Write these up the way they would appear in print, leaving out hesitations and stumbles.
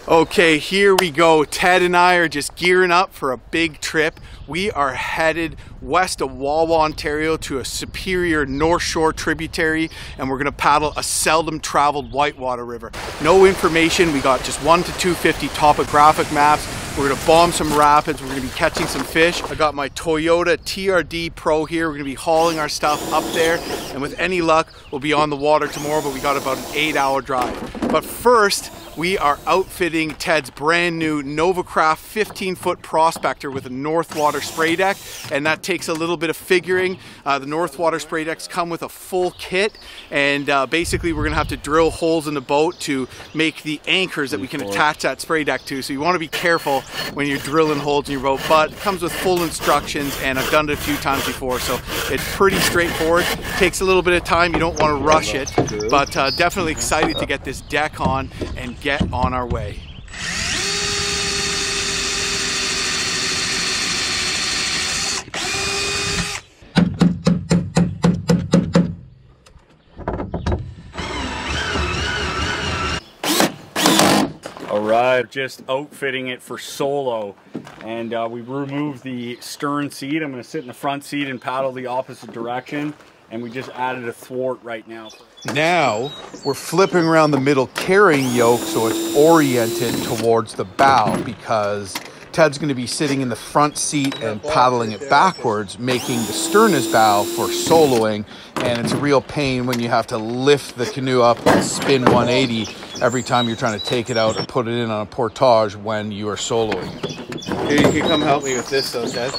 Okay, here we go. Ted and I are just gearing up for a big trip. We are headed west of Wawa, Ontario to a superior North Shore tributary, and we're gonna paddle a seldom traveled Whitewater river. No information, we got just 1 to 250 topographic maps. We're gonna bomb some rapids, we're gonna be catching some fish. I got my Toyota TRD Pro here. We're gonna be hauling our stuff up there, and with any luck, we'll be on the water tomorrow, but we got about an 8-hour drive. But first, we are outfitting Ted's brand new Novacraft 15-foot prospector with a Northwater spray deck, and that takes a little bit of figuring. The Northwater spray decks come with a full kit, and basically we're gonna have to drill holes in the boat to make the anchors that we can attach that spray deck to. So you wanna be careful when you're drilling holes in your boat, but it comes with full instructions, and I've done it a few times before, so it's pretty straightforward. Takes a little bit of time, you don't wanna rush it, but definitely excited to get this deck on and get on our way. All right, just outfitting it for solo, and we removed the stern seat. I'm going to sit in the front seat and paddle the opposite direction, and we just added a thwart right now. Now we're flipping around the middle carrying yoke so it's oriented towards the bow, because Ted's going to be sitting in the front seat and paddling it backwards, making the stern as bow for soloing, and it's a real pain when you have to lift the canoe up and spin 180 every time you're trying to take it out and put it in on a portage when you are soloing. Here, you can come help me with this though, Ted.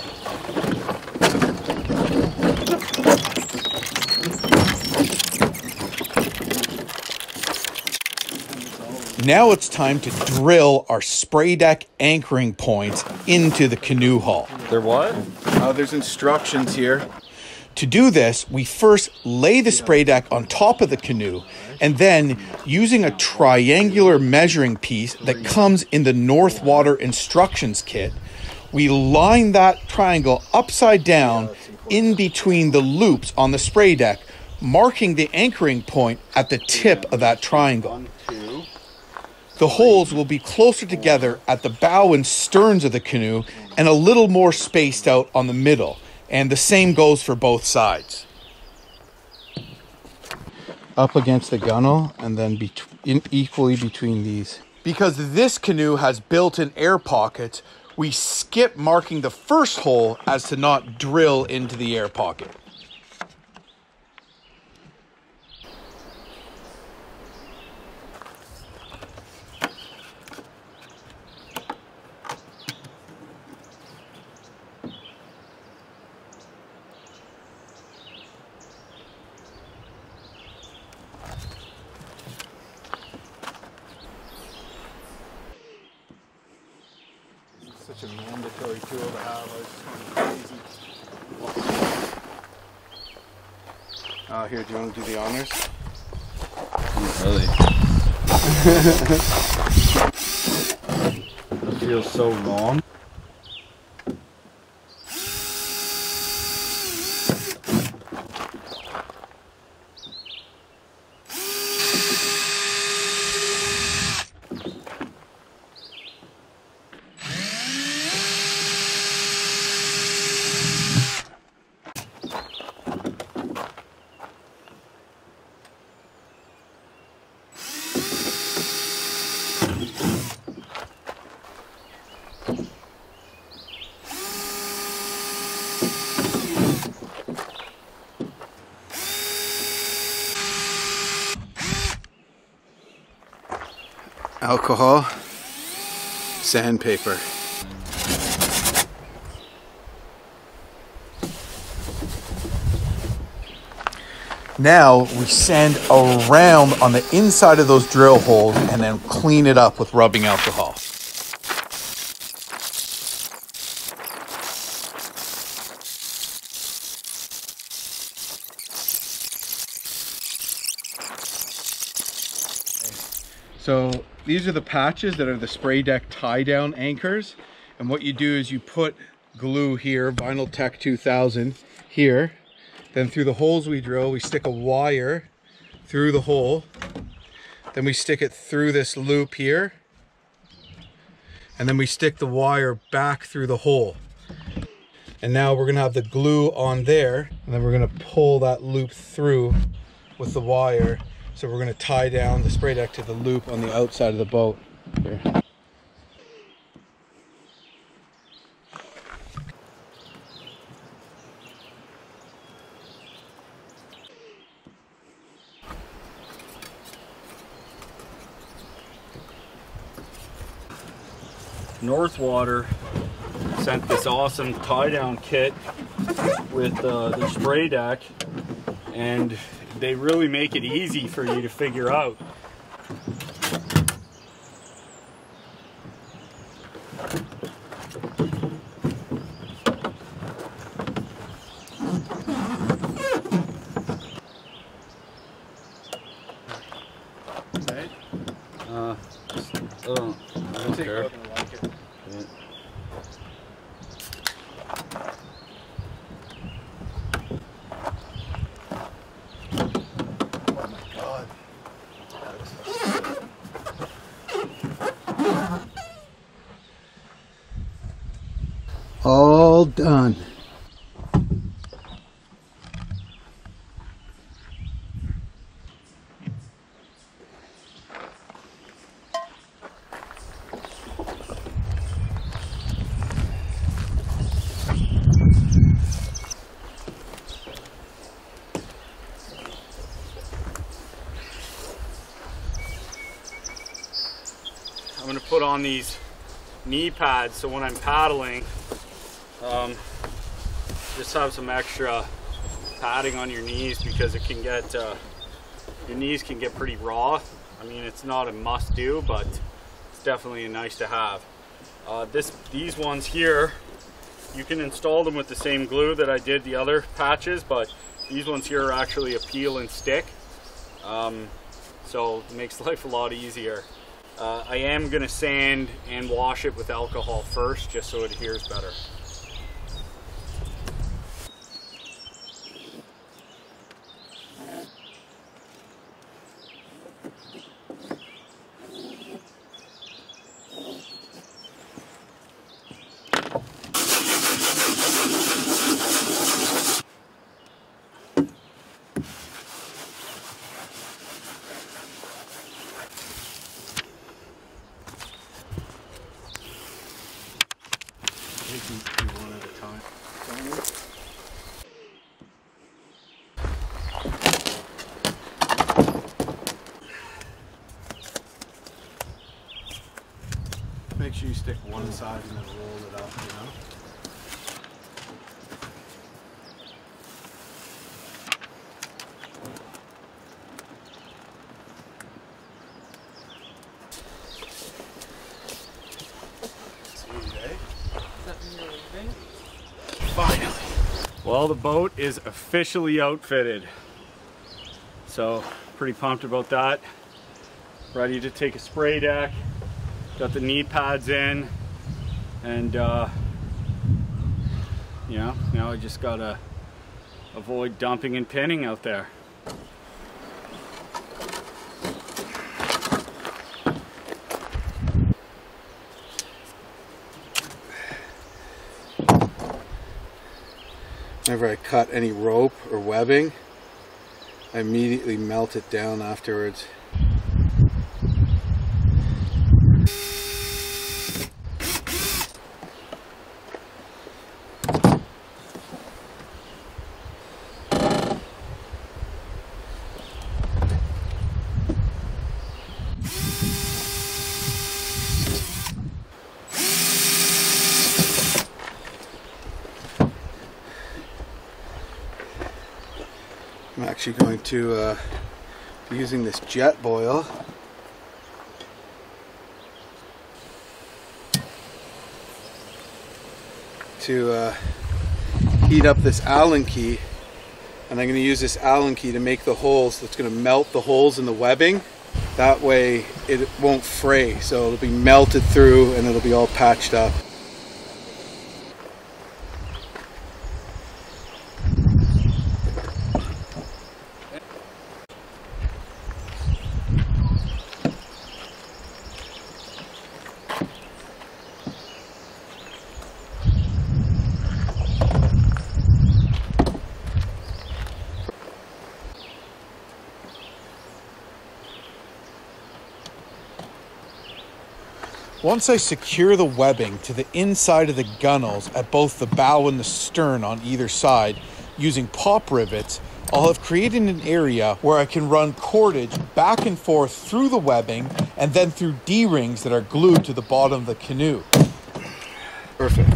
Now it's time to drill our spray deck anchoring points into the canoe hull. They're what? There's instructions here. To do this, we first lay the spray deck on top of the canoe, and then using a triangular measuring piece that comes in the Northwater instructions kit, we line that triangle upside down in between the loops on the spray deck, marking the anchoring point at the tip of that triangle. The holes will be closer together at the bow and sterns of the canoe and a little more spaced out on the middle, and the same goes for both sides. Up against the gunnel and then equally between these. Because this canoe has built-in air pockets, we skip marking the first hole as to not drill into the air pocket. Such a mandatory tool to have. I was just going crazy. Here, do you want to do the honors? Really? That feels so long. Alcohol, sandpaper. Now we sand around on the inside of those drill holes and then clean it up with rubbing alcohol. So these are the patches that are the spray deck tie down anchors, and what you do is you put glue here, Vinyl Tech 2000 here, then through the holes we drill we stick a wire through the hole, then we stick it through this loop here, and then we stick the wire back through the hole. And now we're gonna have the glue on there, and then we're gonna pull that loop through with the wire. So we're gonna tie down the spray deck to the loop on the outside of the boat. Here. Northwater sent this awesome tie-down kit with the spray deck, and they really make it easy for you to figure out. Right? I don't care. All done. I'm going to put on these knee pads so when I'm paddling, just have some extra padding on your knees, because it can get your knees can get pretty raw. I mean, it's not a must do, but it's definitely nice to have. These ones here, you can install them with the same glue that I did the other patches, but these ones here are actually a peel and stick, so it makes life a lot easier. I am going to sand and wash it with alcohol first, just so it adheres better. One at a time. Make sure you stick one side and then roll it up, you know? Finally. Well, the boat is officially outfitted, so pretty pumped about that. Ready to take a spray deck, got the knee pads in, and you know, now I just gotta avoid dumping and pinning out there. Whenever I cut any rope or webbing, I immediately melt it down afterwards. I'm actually going to be using this jet boil to heat up this Allen key, and I'm going to use this Allen key to make the holes. That's going to melt the holes in the webbing. That way it won't fray, so it'll be melted through and it'll be all patched up. Once I secure the webbing to the inside of the gunnels at both the bow and the stern on either side using pop rivets, I'll have created an area where I can run cordage back and forth through the webbing and then through D-rings that are glued to the bottom of the canoe. Perfect.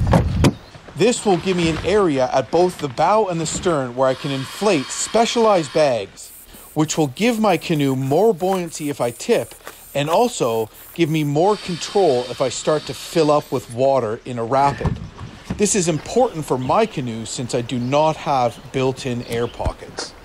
This will give me an area at both the bow and the stern where I can inflate specialized bags, which will give my canoe more buoyancy if I tip, and also give me more control if I start to fill up with water in a rapid. This is important for my canoe since I do not have built-in air pockets.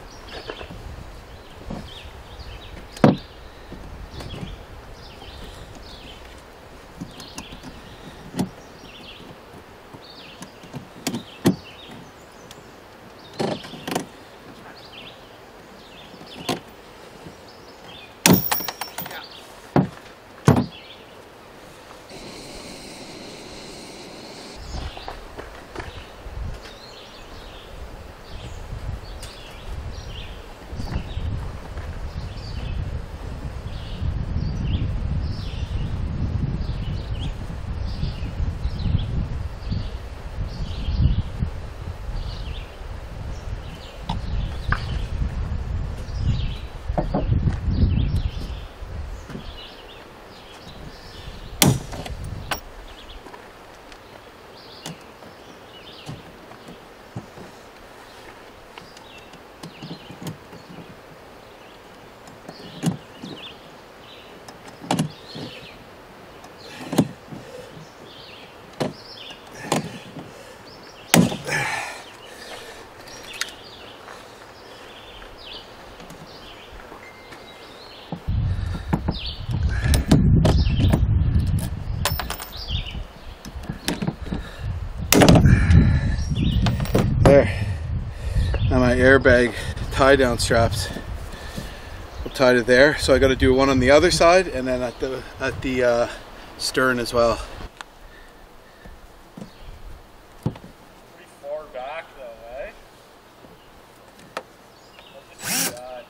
There, now my airbag tie down straps. I'll tie it there, so I got to do one on the other side and then at the stern as well. Pretty far back though, eh? I'll just do that.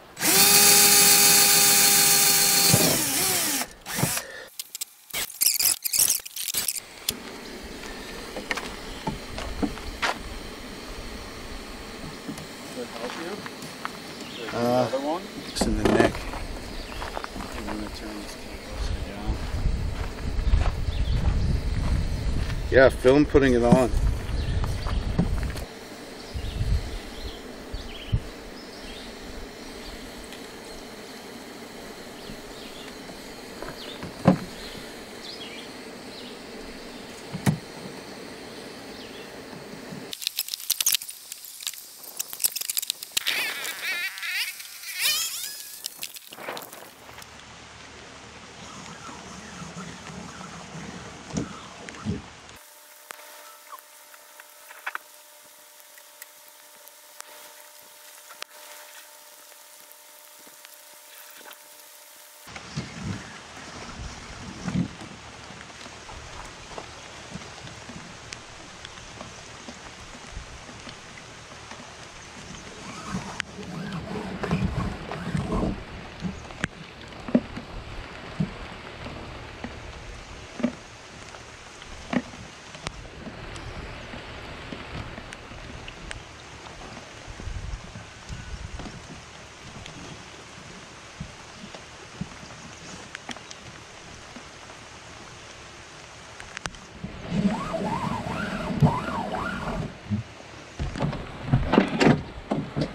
Another one? It's in the neck. I'm gonna turn this upside down. Yeah, film putting it on.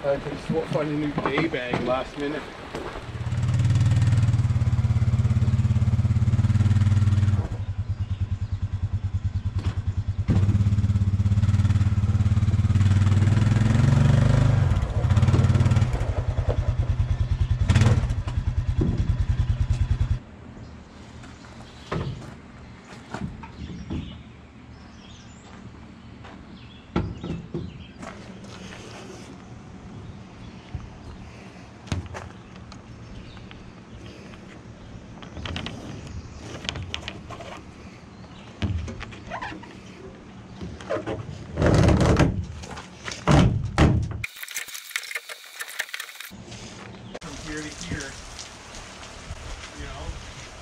I could find a new day bag last minute. From here to here, you know,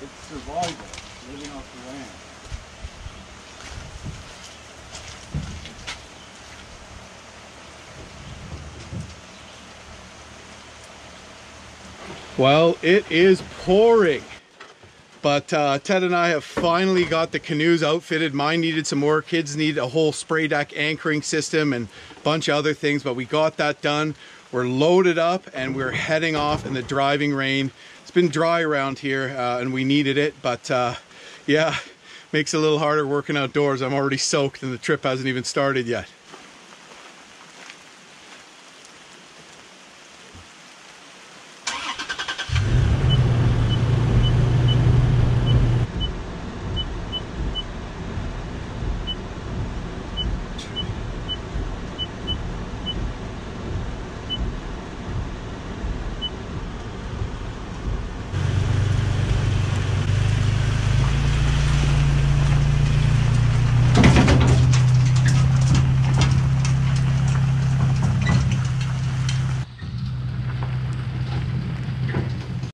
it's survival. Living off the land. Well, it is pouring, but Ted and I have finally got the canoes outfitted. Mine needed some more. Kids need a whole spray deck anchoring system and a bunch of other things, but we got that done. We're loaded up and we're heading off in the driving rain. It's been dry around here and we needed it, but yeah, makes it a little harder working outdoors. I'm already soaked and the trip hasn't even started yet.